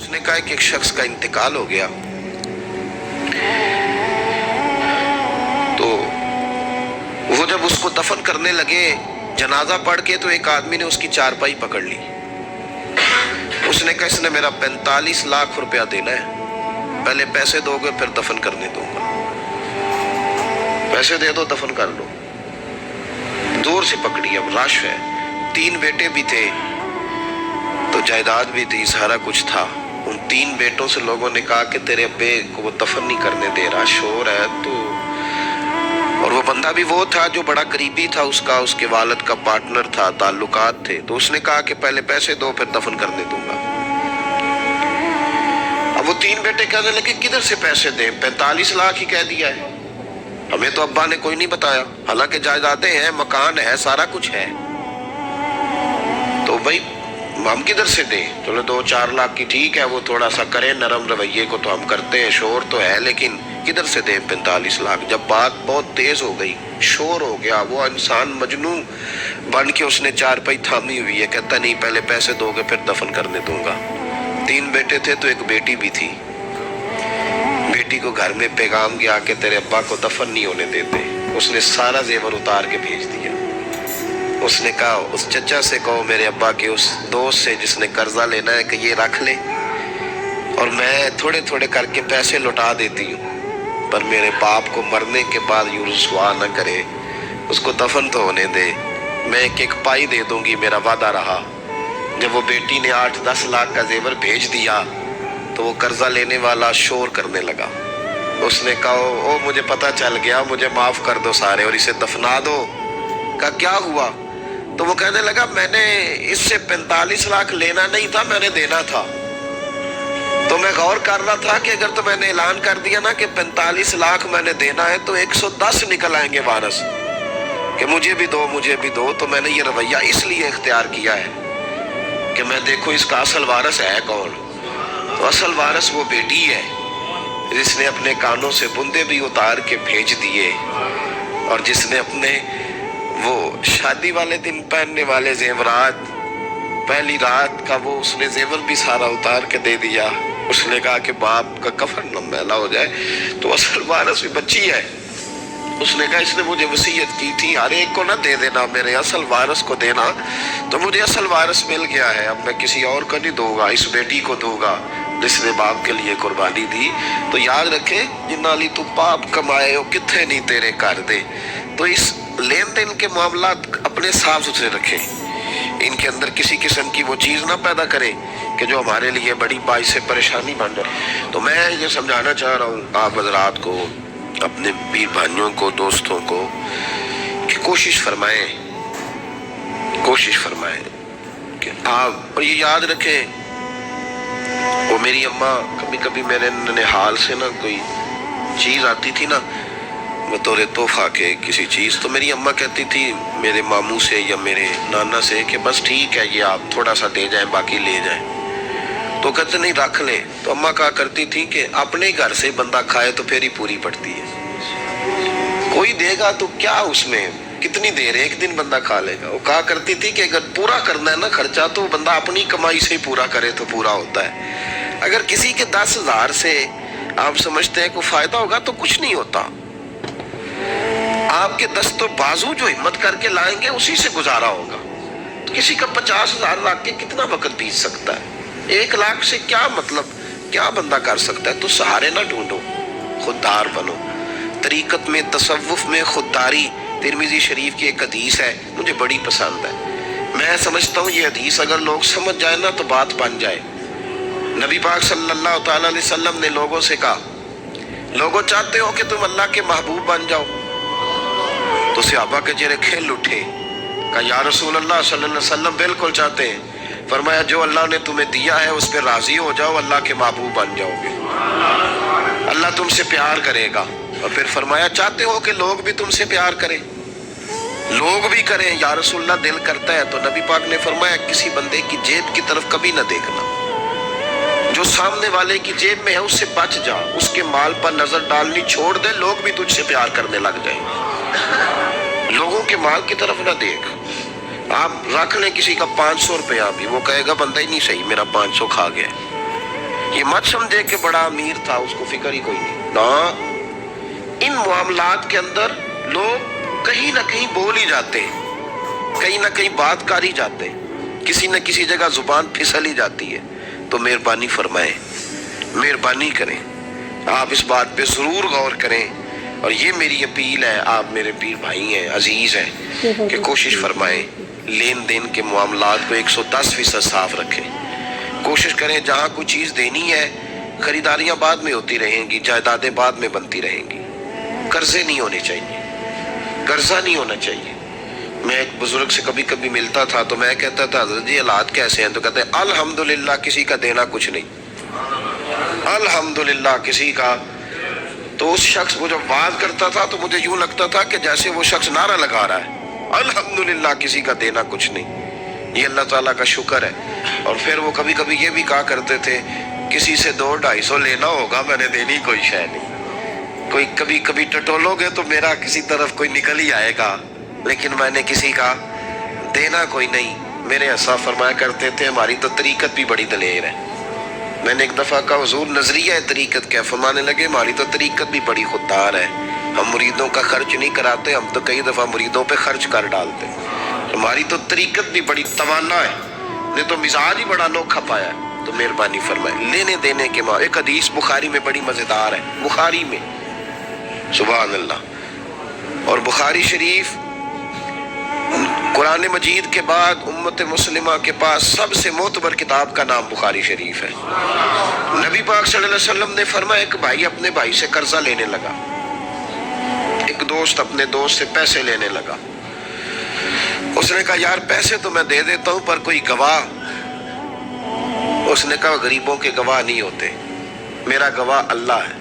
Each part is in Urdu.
اس نے کہا کہ ایک شخص کا انتقال ہو گیا، تو وہ جب اس کو دفن کرنے لگے جنازہ پڑھ کے، تو ایک آدمی نے اس کی چارپائی پکڑ لی۔ اس نے کہا اس نے میرا 45 لاکھ روپیہ دینا ہے، پہلے پیسے دو گے پھر دفن کرنے دوں گا، پیسے دے دو دفن کر لو۔ دور سے پکڑی، اب رش ہے، 3 بیٹے بھی تھے تو جائیداد بھی تھی، سارا کچھ تھا۔ ان 3 بیٹوں سے لوگوں نے کہا کہ تیرے ابے کو وہ دفن نہیں کرنے دے رہا، شور ہے تو، اور وہ بندہ بھی وہ تھا جو بڑا قریبی تھا اس کا، اس کے والد کا پارٹنر تھا، تعلقات تھے، تو اس نے کہا کہ پہلے پیسے دو پھر دفن کرنے دوں گا۔ اب وہ 3 بیٹے کہنے لگے کدھر سے پیسے دیں، 45 لاکھ ہی کہہ دیا ہے، ہمیں تو ابا نے کوئی نہیں بتایا، حالانکہ جائیدادیں ہیں، مکان ہے، سارا کچھ ہے، تو بھائی ہم کدھر سے دیں؟ چلو 2-4 لاکھ کی ٹھیک ہے، وہ تھوڑا سا کریں، نرم رویے کو تو ہم کرتے ہیں، شور تو ہے، لیکن کدھر سے دیں 45 لاکھ؟ جب بات بہت تیز ہو گئی، شور ہو گیا، وہ انسان مجنون بن کے اس نے چارپائی تھامی ہوئی ہے، کہتا نہیں پہلے پیسے دو گے پھر دفن کرنے دوں گا۔ 3 بیٹے تھے تو ایک بیٹی بھی تھی، بیٹی کو گھر میں پیغام گیا کہ تیرے ابا کو دفن نہیں ہونے دیتے، اس نے سارا زیور اتار کے بھیج دیا۔ اس نے کہا اس چچا سے کہو میرے ابا کے اس دوست سے جس نے قرضہ لینا ہے کہ یہ رکھ لے، اور میں تھوڑے تھوڑے کر کے پیسے لوٹا دیتی ہوں، پر میرے باپ کو مرنے کے بعد یوں رسوا نہ کرے، اس کو دفن تو ہونے دے، میں ایک پائی دے دوں گی، میرا وعدہ رہا۔ جب وہ بیٹی نے 8-10 لاکھ کا زیور بھیج دیا تو وہ قرضہ لینے والا شور کرنے لگا، اس نے کہا او مجھے پتہ چل گیا، مجھے معاف کر دو سارے اور اسے دفنا دو۔ کہا کیا ہوا؟ تو وہ کہنے لگا میں نے اس سے 45 لاکھ لینا نہیں تھا، میں نے دینا تھا، تو میں غور کر رہا تھا کہ اگر تو میں نے اعلان کر دیا نا کہ 45 لاکھ میں نے دینا ہے تو 110 نکل آئیں گے وارث کہ مجھے بھی دو مجھے بھی دو، تو میں نے یہ رویہ اس لیے اختیار کیا ہے کہ میں دیکھوں اس کا اصل وارث ہے کون۔ تو اصل وارث وہ بیٹی ہے جس نے اپنے کانوں سے بندے بھی اتار کے بھیج دیے، اور جس نے اپنے وہ شادی والے دن پہننے والے زیورات، پہلی رات کا وہ اس نے زیور بھی سارا اتار کے دے دیا۔ اس نے کہا کہ باپ کا کفن نہ میلا ہو جائے، تو اصل وارث بھی بچی ہے۔ اس نے کہا اس نے مجھے وصیت کی تھی ہر ایک کو نہ دے دینا، میرے اصل وارث کو دینا، تو مجھے اصل وارث مل گیا ہے، اب میں کسی اور کو نہیں دوں گا، اس بیٹی کو دوں گا جس نے باپ کے لیے قربانی دی۔ تو یاد رکھے جنہاں لی تو پاپ کمائے ہو کتھے نہیں تیرے کر دے۔ تو اس لین دین کے معاملات اپنے صاف ستھرے رکھیں، ان کے اندر کسی قسم کی وہ چیز نہ پیدا کرے کہ جو ہمارے لیے بڑی باعث پریشانی بن جائے۔ تو میں یہ سمجھانا چاہ رہا ہوں آپ حضرات کو، اپنے پیر بھائیوں کو، دوستوں کو، کہ کوشش فرمائیں کہ آپ، اور یہ یاد رکھیں وہ میری اماں کبھی کبھی میرے ننہال سے نا کوئی چیز آتی تھی نا بطور تحفہ کے کسی چیز، تو میری اماں کہتی تھی میرے ماموں سے یا میرے نانا سے کہ بس ٹھیک ہے یہ آپ تھوڑا سا دے جائیں باقی لے جائیں، تو کہتے نہیں رکھ لیں۔ تو اماں کہا کرتی تھی کہ اپنے گھر سے بندہ کھائے تو پھر ہی پوری پڑتی ہے، کوئی دے گا تو کیا اس میں کتنی دیر، ایک دن بندہ کھا لے گا۔ وہ کہا کرتی تھی کہ اگر پورا کرنا ہے نا خرچہ تو بندہ اپنی کمائی سے ہی پورا کرے تو پورا ہوتا ہے، اگر کسی کے 10,000 سے آپ سمجھتے ہیں کوئی فائدہ ہوگا تو کچھ نہیں ہوتا، آپ کے دست و بازو جو ہمت کر کے لائیں گے اسی سے گزارا ہوگا۔ کسی کا 50,000 رکھ کے کتنا وقت بیت سکتا ہے، 1 لاکھ سے کیا مطلب، کیا بندہ کر سکتا ہے؟ تو سہارے نہ ڈھونڈو، خوددار بنو۔ طریقت میں، تصوف میں خودداری، ترمذی شریف کی ایک حدیث ہے مجھے بڑی پسند ہے، میں سمجھتا ہوں یہ حدیث اگر لوگ سمجھ جائیں نا تو بات بن جائے۔ نبی پاک صلی اللہ تعالی علیہ وسلم نے لوگوں سے کہا لوگوں چاہتے ہو کہ تم اللہ کے محبوب بن جاؤ؟ تو صحابہ کے چہرے کھل اٹھے، کہا یا رسول اللہ صلی اللہ علیہ وسلم بالکل چاہتے ہیں۔ فرمایا جو اللہ نے تمہیں دیا ہے اس پہ راضی ہو جاؤ، اللہ کے محبوب بن جاؤ گے، اللہ تم سے پیار کرے گا۔ اور پھر فرمایا چاہتے ہو کہ لوگ بھی تم سے پیار کریں؟ لوگ بھی کریں یا رسول اللہ، دل کرتا ہے۔ تو نبی پاک نے فرمایا کسی بندے کی جیب کی طرف کبھی نہ دیکھنا، جو سامنے والے کی جیب میں ہے اس سے بچ جا، اس کے مال پر نظر ڈالنی چھوڑ دے، لوگ بھی تجھ سے پیار کرنے لگ جائیں گے۔ لوگوں کے مال کی طرف نہ دیکھ۔ آپ رکھ لیں کسی کا 500 روپیہ بھی، وہ کہے گا بندہ ہی نہیں صحیح، میرا 500 کھا گیا۔ یہ مت سمجھے کہ بڑا امیر تھا، اس کو فکر ہی کوئی نہیں نا۔ ان معاملات کے اندر لوگ کہیں نہ کہیں بول ہی جاتے ہیں، کہیں نہ کہیں بات کر ہی جاتے ہیں، کسی نہ کسی جگہ زبان پھسل ہی جاتی ہے۔ تو مہربانی فرمائیں، مہربانی کریں، آپ اس بات پہ ضرور غور کریں، اور یہ میری اپیل ہے، آپ میرے پیر بھائی ہیں، عزیز ہیں، کہ کوشش فرمائیں لین دین کے معاملات کو 110% صاف رکھیں۔ کوشش کریں جہاں کوئی چیز دینی ہے، خریداریاں بعد میں ہوتی رہیں گی، جائیدادیں بعد میں بنتی رہیں گی، قرضے نہیں ہونے چاہیے، قرضہ نہیں ہونا چاہیے۔ میں ایک بزرگ سے کبھی کبھی ملتا تھا تو میں کہتا تھا حضرت جی حالات کیسے ہیں؟ تو کہتے ہیں الحمدللہ کسی کا دینا کچھ نہیں، الحمدللہ کسی کا۔ تو اس شخص وہ جب بات کرتا تھا تو مجھے یوں لگتا تھا کہ جیسے وہ شخص نعرہ لگا رہا ہے، الحمدللہ کسی کا دینا کچھ نہیں۔ یہ اللہ تعالیٰ کا شکر ہے۔ اور پھر وہ کبھی کبھی یہ بھی کہا کرتے تھے کسی سے 200-250 لینا ہوگا، میں نے دینی کوئی شے نہیں، کوئی کبھی کبھی ٹٹولو گے تو میرا کسی طرف کوئی نکل ہی آئے گا، لیکن میں نے کسی کا دینا کوئی نہیں۔ میرے اسا فرمایا کرتے تھے ہماری تو طریقت بھی بڑی دلیر ہے۔ میں نے ایک دفعہ کہا حضور نظریہ طریقت کیا؟ فرمانے لگے ہماری تو طریقت بھی بڑی خوددار ہے، ہم مریدوں کا خرچ نہیں کراتے، ہم تو کئی دفعہ مریدوں پہ خرچ کر ڈالتے، ہماری تو طریقت بھی بڑی توانا ہے، نے تو مزاج ہی بڑا انوکھا پایا ہے۔ تو مہربانی فرمائے لینے دینے کے ماں ایک حدیث بخاری میں بڑی مزیدار ہے، بخاری میں، سبحان اللہ۔ اور بخاری شریف قرآن مجید کے بعد امت مسلمہ کے پاس سب سے معتبر کتاب کا نام بخاری شریف ہے۔ نبی پاک صلی اللہ علیہ وسلم نے فرمایا ایک بھائی اپنے بھائی سے قرضہ لینے لگا، ایک دوست اپنے دوست سے پیسے لینے لگا۔ اس نے کہا یار پیسے تو میں دے دیتا ہوں پر کوئی گواہ؟ اس نے کہا غریبوں کے گواہ نہیں ہوتے، میرا گواہ اللہ ہے۔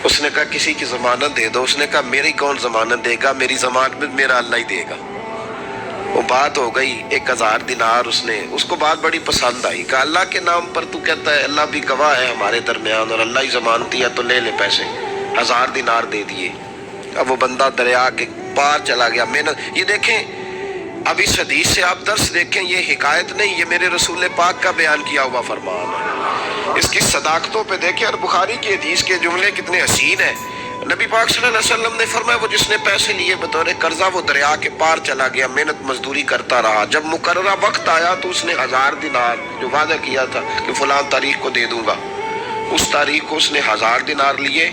اس نے کہا کسی کی ضمانت دے دو۔ اس نے کہا میری کون ضمانت دے گا، میری ضمانت میرا اللہ ہی دے گا۔ وہ بات ہو گئی 1000 دینار، اس کو بات بڑی پسند آئی، کہا اللہ کے نام پر تو کہتا ہے اللہ بھی گواہ ہے ہمارے درمیان اور اللہ ہی ضمانتی ہے، تو لے لے پیسے۔ 1000 دینار دے دیے۔ اب وہ بندہ دریا کے پار چلا گیا۔ محنت، یہ دیکھیں اب اس حدیث سے آپ درس دیکھیں، یہ حکایت نہیں، یہ میرے رسول پاک کا بیان کیا ہوا فرمان ہے۔ اس کی صداقتوں پہ دیکھیں، اور بخاری کی حدیث کے جملے کتنے حسین ہیں۔ نبی پاک صلی اللہ علیہ وسلم نے فرمایا وہ جس نے پیسے لیے بطور قرضہ وہ دریا کے پار چلا گیا، محنت مزدوری کرتا رہا، جب مقررہ وقت آیا تو اس نے 1000 دینار جو وعدہ کیا تھا کہ فلاں تاریخ کو دے دوں گا، اس تاریخ کو اس نے 1000 دینار لیے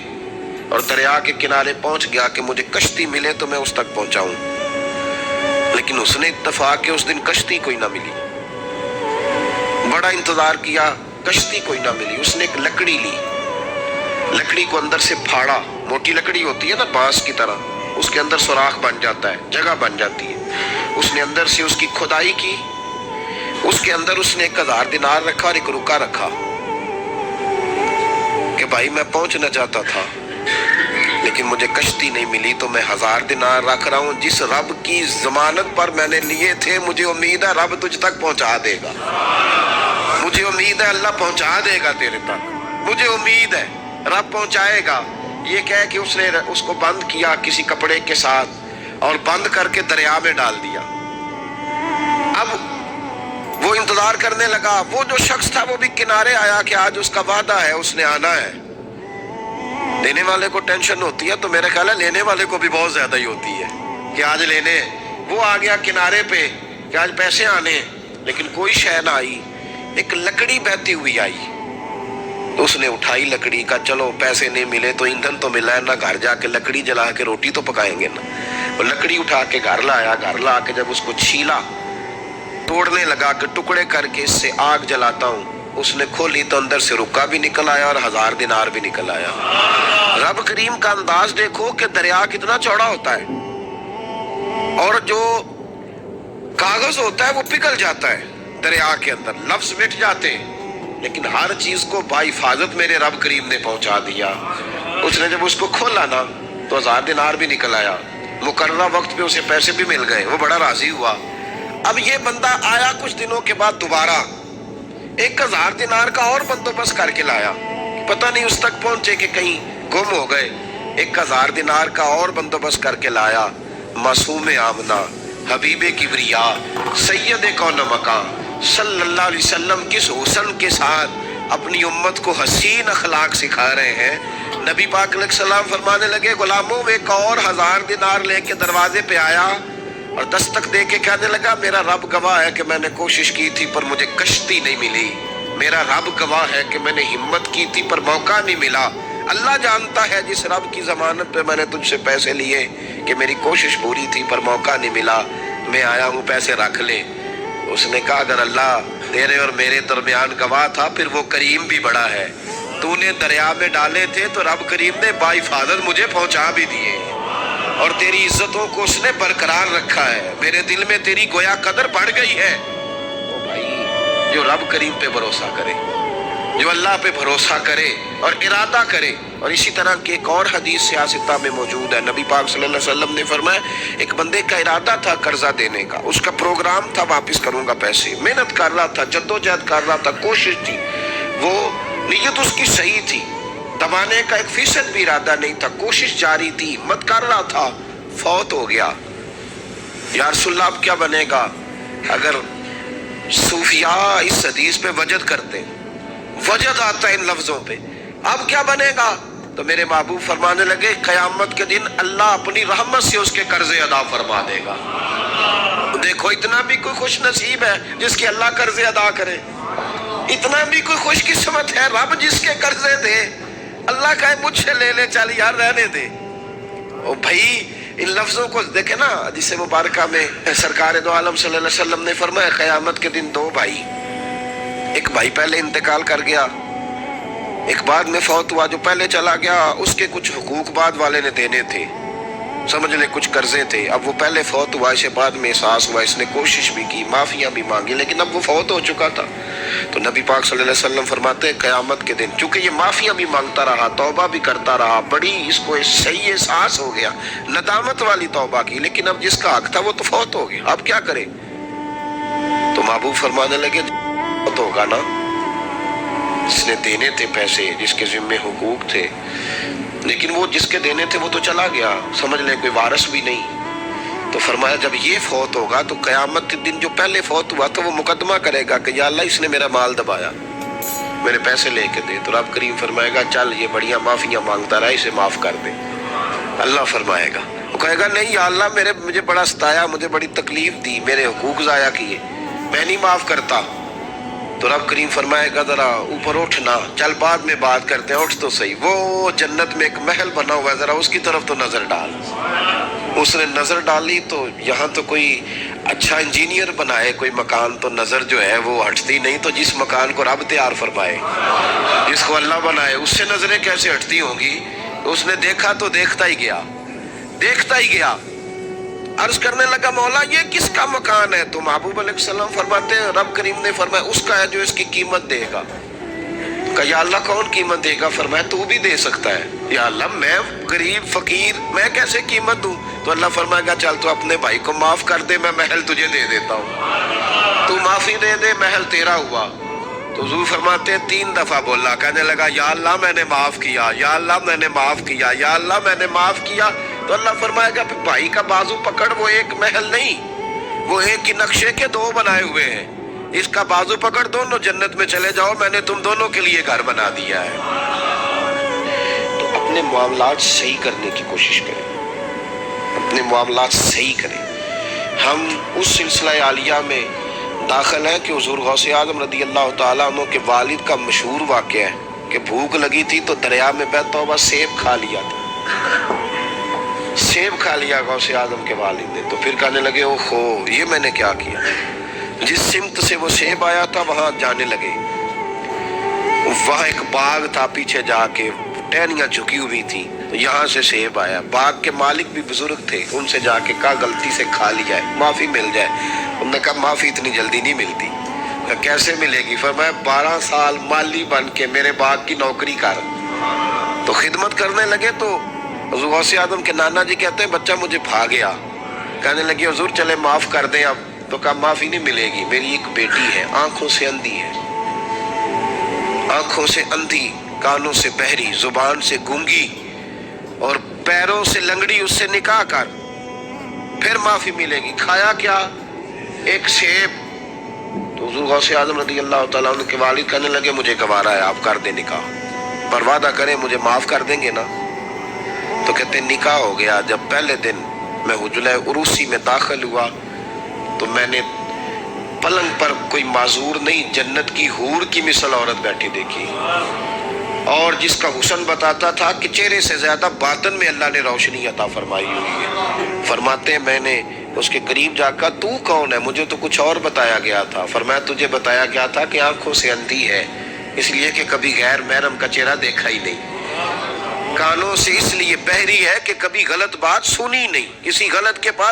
اور دریا کے کنارے پہنچ گیا کہ مجھے کشتی ملے تو میں اس تک پہنچاؤں، لیکن اس نے اتفاق کہ اس دن کشتی کوئی نہ ملی، بڑا انتظار کیا، کشتی کوئی نہ ملی۔ اس نے ایک لکڑی لی، لکڑی کو اندر سے پھاڑا، موٹی لکڑی ہوتی ہے نا بانس کی طرح، اس کے اندر سوراخ بن جاتا ہے، جگہ بن جاتی ہے، اس نے اندر سے اس کی کھدائی کی، اس کے اندر اس نے 1000 دینار رکھا اور ایک روکا رکھا کہ بھائی میں پہنچنا چاہتا تھا لیکن مجھے کشتی نہیں ملی تو میں 1000 دینار رکھ رہا ہوں، جس رب کی ضمانت پر میں نے لیے تھے مجھے امید ہے رب تجھ تک پہنچا دے گا، مجھے امید ہے اللہ پہنچا دے گا تیرے تک، مجھے امید ہے رب پہنچائے گا۔ یہ کہہ کہ اس نے اس کو بند کیا کسی کپڑے کے ساتھ اور بند کر کے دریا میں ڈال دیا۔ اب وہ انتظار کرنے لگا، وہ جو شخص تھا وہ بھی کنارے آیا کہ آج اس کا وعدہ ہے، اس نے آنا ہے۔ دینے والے کو ٹینشن ہوتی ہے تو میرے خیال ہے لینے والے کو بھی بہت زیادہ ہی ہوتی ہے کہ آج لینے۔ وہ آ گیا کنارے پہ کہ آج پیسے آنے، لیکن کوئی شے نہ آئی، ایک لکڑی بہتی ہوئی آئی تو اس نے اٹھائی لکڑی کا، چلو پیسے نہیں ملے تو ایندھن تو ملا ہے نا، گھر جا کے لکڑی جلا کے روٹی تو پکائیں گے نا۔ وہ لکڑی اٹھا کے گھر لایا، گھر لا کے جب اس کو چھیلا، توڑنے لگا کہ ٹکڑے کر کے اس سے آگ جلاتا ہوں، اس نے کھولی تو اندر سے رکا بھی نکل آیا اور 1000 دینار بھی نکل آیا۔ رب کریم کا انداز دیکھو کہ دریا کتنا چوڑا ہوتا ہے اور جو کاغذ ہوتا ہے وہ پگھل جاتا ہے دریا کے اندر، لفظ مٹ جاتے ہیں، لیکن ہر چیز کو باحفاظت میرے رب کریم نے پہنچا دیا۔ اس نے جب اس کو کھولا نا تو 1000 دینار بھی نکل آیا، مقررہ وقت پہ اسے پیسے بھی مل گئے، وہ بڑا راضی ہوا۔ اب یہ بندہ آیا کچھ دنوں کے بعد دوبارہ 1000 دینار کا اور بندوبست کر کے لایا، پتہ نہیں اس تک پہنچے کہ کہیں گم ہو گئے۔ 1000 دینار کا اور بندوبست کر کے لایا۔ معصوم آمنہ، حبیب کبریا، سید کون مکان صلی اللہ علیہ وسلم کس حسن کے ساتھ اپنی امت کو حسین اخلاق سکھا رہے ہیں۔ نبی پاک علیہ السلام فرمانے لگے غلاموں میں ایک اور 1000 دینار لے کے دروازے پہ آیا اور دستک دے کے کہنے لگا میرا رب گواہ ہے کہ میں نے کوشش کی تھی پر مجھے کشتی نہیں ملی، میرا رب گواہ ہے کہ میں نے ہمت کی تھی پر موقع نہیں ملا، اللہ جانتا ہے جس رب کی ضمانت پہ میں نے تجھ سے پیسے لیے کہ میری کوشش پوری تھی پر موقع نہیں ملا، میں آیا ہوں پیسے رکھ لے۔ اس نے کہا اگر اللہ تیرے اور میرے درمیان گواہ تھا پھر وہ کریم بھی بڑا ہے، تو نے دریا میں ڈالے تھے تو رب کریم نے باحفاظت مجھے پہنچا بھی دیے اور تیری عزتوں کو اس نے برقرار رکھا ہے، میرے دل میں تیری گویا قدر بڑھ گئی ہے۔ او بھائی، جو رب کریم پہ بھروسہ کرے، جو اللہ پہ بھروسہ کرے اور ارادہ کرے، اور اسی طرح کی ایک اور حدیث سیاستہ میں موجود ہے، نبی پاک صلی اللہ علیہ وسلم نے فرمایا ایک بندے کا ارادہ تھا قرضہ دینے کا، اس کا پروگرام تھا واپس کروں گا پیسے، محنت کر رہا تھا، جدوجہد کر رہا تھا، کوشش تھی، وہ نیت اس کی صحیح تھی، دبانے کا 1% بھی ارادہ نہیں تھا، کوشش جاری تھی، ہمت کر رہا تھا، فوت ہو گیا۔ یا رسول اللہ اب کیا بنے گا؟ اگر صوفیاء اس حدیث پہ وجد کرتے، وجد آتا ہے ان لفظوں پہ، اب کیا بنے گا؟ تو میرے محبوب فرمانے لگے قیامت کے دن اللہ اپنی رحمت سے اس کے قرضے ادا فرما دے گا۔ دیکھو اتنا بھی کوئی خوش نصیب ہے جس کے اللہ قرضے ادا کرے، اتنا بھی کوئی خوش قسمت ہے رب جس کے قرضے دے، اللہ کہے مجھ سے لے لے چل یار رہنے دے۔ او بھائی ان لفظوں کو دیکھیں نا، جس مبارکہ میں سرکار دو عالم صلی اللہ علیہ وسلم نے فرمایا قیامت کے دن 2 بھائی، ایک بھائی پہلے انتقال کر گیا، ایک بعد میں فوت ہوا، جو پہلے چلا گیا اس کے کچھ حقوق بعد والے نے دینے تھے، سمجھ لے کچھ قرضے تھے، اب وہ پہلے فوت ہوا، اسے بعد میں احساس ہوا، اس نے کوشش بھی کی، معافیاں بھی مانگی، لیکن اب وہ فوت ہو چکا تھا۔ تو نبی پاک صلی اللہ علیہ وسلم فرماتے ہیں قیامت کے دن چونکہ یہ معافیاں بھی مانگتا رہا، توبہ بھی کرتا رہا، بڑی اس کو صحیح احساس ہو گیا، ندامت والی توبہ کی، لیکن اب جس کا حق تھا وہ تو فوت ہو گیا، اب کیا کرے؟ تو محبوب فرمانے لگے فوت ہوگا نا، جس نے دینے تھے پیسے، جس کے ذمہ حقوق تھے، لیکن وہ جس کے دینے تھے وہ تو چلا گیا، سمجھ لے کوئی وارث بھی نہیں۔ تو فرمایا جب یہ فوت ہوگا تو قیامت کے دن جو پہلے فوت ہوا تو وہ مقدمہ کرے گا کہ یا اللہ اس نے میرا مال دبایا، میرے پیسے لے کے دے، تو رب کریم فرمائے گا چل یہ بڑیاں معافیاں مانگتا رہا، اسے معاف کر دے۔ اللہ فرمائے گا، وہ کہے گا نہیں یا اللہ مجھے بڑا ستایا، مجھے بڑی تکلیف دی، میرے حقوق ضائع کیے، میں نہیں معاف کرتا۔ تو رب کریم فرمائے گا ذرا اوپر اٹھنا، چل بعد میں بات کرتے ہیں، اٹھ تو صحیح، وہ جنت میں ایک محل بنا ہوا ہے، ذرا اس کی طرف تو نظر ڈال۔ اس نے نظر ڈالی تو یہاں تو کوئی اچھا انجینئر بنائے کوئی مکان تو نظر جو ہے وہ ہٹتی نہیں، تو جس مکان کو رب تیار فرمائے، جس کو اللہ بنائے، اس سے نظریں کیسے ہٹتی ہوں گی؟ اس نے دیکھا تو دیکھتا ہی گیا، دیکھتا ہی گیا۔ عرض کرنے لگا مولا یہ کس کا مکان ہے؟ تو محبوب علیہ السلام فرماتے ہیں رب کریم نے فرمایا اس کا ہے جو اس کی قیمت دے گا۔ کہا یا اللہ کون قیمت دے گا؟ فرمایا تو بھی دے سکتا ہے۔ یا اللہ میں غریب فقیر میں کیسے قیمت دوں؟ تو اللہ فرمائے گا چل تو اپنے بھائی کو معاف کر دے، میں محل تجھے دے دیتا ہوں، تو معافی دے دے، محل تیرا ہوا۔ تو حضور فرماتے ہیں 3 دفعہ بولا، کہنے لگا یا اللہ میں نے معاف کیا، یا اللہ میں نے معاف کیا، یا اللہ میں نے معاف کیا۔ تو اللہ فرمائے گا پھر بھائی کا بازو پکڑ، وہ ایک محل نہیں، وہ ایک ہی نقشے کے 2 بنائے ہوئے ہیں، اس کا بازو پکڑ دونوں جنت میں چلے جاؤ، میں نے تم دونوں کے لیے گھر بنا دیا ہے۔ تو اپنے معاملات صحیح کرنے کی کوشش کریں، اپنے معاملات صحیح کریں۔ ہم اس سلسلہ عالیہ میں داخل ہیں کہ حضور غوث اعظم رضی اللہ تعالیٰ عنہ کے والد کا مشہور واقعہ ہے کہ بھوک لگی تھی تو دریا میں بے توبہ سیب کھا لیا تھا، سیب کھا لیا غوث اعظم کے والد نے۔ تو پھر کہنے لگے اوہو یہ میں نے کیا کیا؟ جس سمت سے وہ سیب آیا تھا وہاں جانے لگے، وہاں ایک باغ تھا، پیچھے جا کے ٹہنیاں جھکی ہوئی تھیں، تو یہاں سے سیب آیا۔ باغ کے مالک بھی بزرگ تھے، ان سے جا کے کہا غلطی سے کھا لیا ہے، معافی مل جائے۔ انہوں نے کہا معافی اتنی جلدی نہیں ملتی۔ کیسے ملے گی؟ فرمایا 12 سال مالی بن کے میرے باغ کی نوکری کر۔ تو خدمت کرنے لگے تو حضور غوث اعظم کے نانا جی کہتے ہیں بچہ مجھے بھا گیا، کہنے لگے حضور چلے معاف کر دیں اب۔ تو کہا معافی نہیں ملے گی، میری ایک بیٹی ہے، آنکھوں سے اندھی ہے، آنکھوں سے اندھی، کانوں سے بہری، زبان سے گونگی اور پیروں سے لنگڑی، اس سے نکاح کر پھر معافی ملے گی۔ کھایا کیا؟ ایک سیب، تو حضور غوث اعظم رضی اللہ تعالیٰ عنہ کے والد کہنے لگے مجھے گوارا ہے، آپ کر دیں نکاح، پر وعدہ کریں مجھے معاف کر دیں گے نا؟ تو کہتے ہیں نکاح ہو گیا۔ جب پہلے دن میں حجرہ عروسی میں داخل ہوا تو میں نے پلنگ پر کوئی معذور نہیں، جنت کی حور کی مثل عورت بیٹھی دیکھی، اور جس کا حسن بتاتا تھا کہ چہرے سے زیادہ باطن میں اللہ نے روشنی عطا فرمائی ہوئی ہے۔ فرماتے ہیں میں نے اس کے قریب جا کر تو کون ہے؟ مجھے تو کچھ اور بتایا گیا تھا۔ فرمایا تجھے بتایا گیا تھا کہ آنکھوں سے اندھی ہے، اس لیے کہ کبھی غیر محرم کا چہرہ دیکھا ہی نہیں، کانوں سے اس لیے بہری ہے کہ کبھی غلط بات سنی نہیں، کسی غلط کے پاس